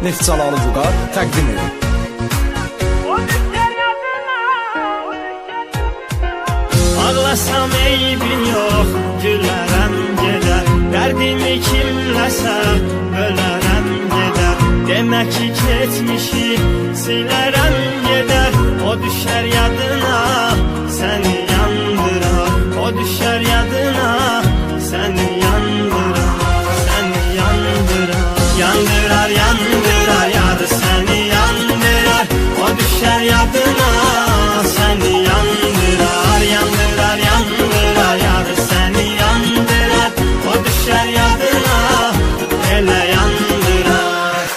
Neftçalalı Vüqar təqdim edir. Ağlasam eybin yox, gülərəm gedər. Dərdimi kimləsə bölərəm gedər. Demək ki keçmişi silərəm gedər. O düşər yadına, səni yandırar. O düşər yadına, səni yandırar. Səni yandırar. Yandırar, yandırar, yadı səni yandırar. O düşər yadına, səni yandırar. Yandırar, yandırar, yadı səni yandırar. O düşər yadına, elə yandırar.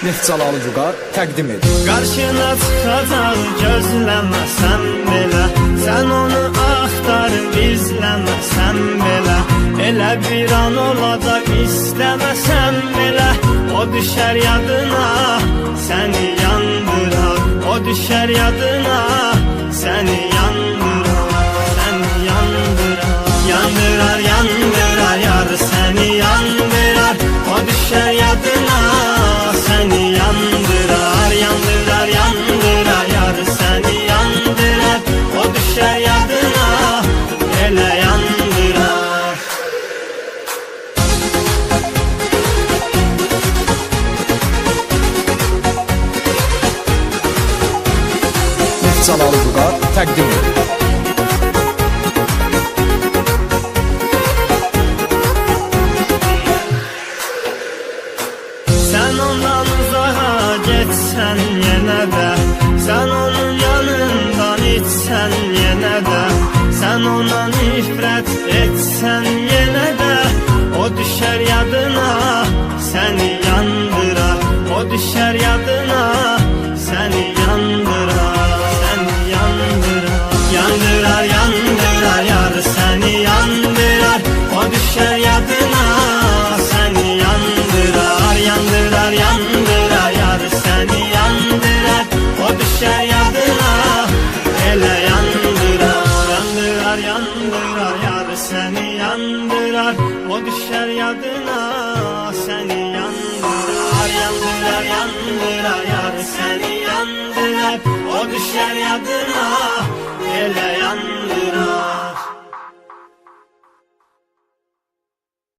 Neftçalalı Vüqar təqdim edir. Qarşına çıxacaq gözləməsən belə. Sən onu axtarıb izləməsən belə. Elə bir an olacaq istəməsən belə. O düşər yadına, səni yandırar. O düşər yadına, səni yandırar. Səni yandırar. Yandırar, yandırar, yar səni yandırar. O düşər yadına, səni yandırar. Yandırar, yandırar, yar səni yandırar. O düşər yadına, elə yandırar. Neftçalalı Vüqar təqdim edir. Sən ondan uzağa getsən yenə də. Sən onun yanından içsən yenə də. Sən ona nifrət etsən yenə də. O düşər yadına, səni yandırar. O düşər yadına, səni yandırar. Səni yandırar. Yandırar, yandırar, yar səni yandırar. O düşər yadına, səni yandırar. Yandırar, yandırar, yar səni yandırar. O düşər yadına, elə yandırar. Yandırar, yandırar, yar səni yandırar. O düşər yadına, səni yandırar. Yandırar, yandırar, yar səni yandırar. O düşər yadına,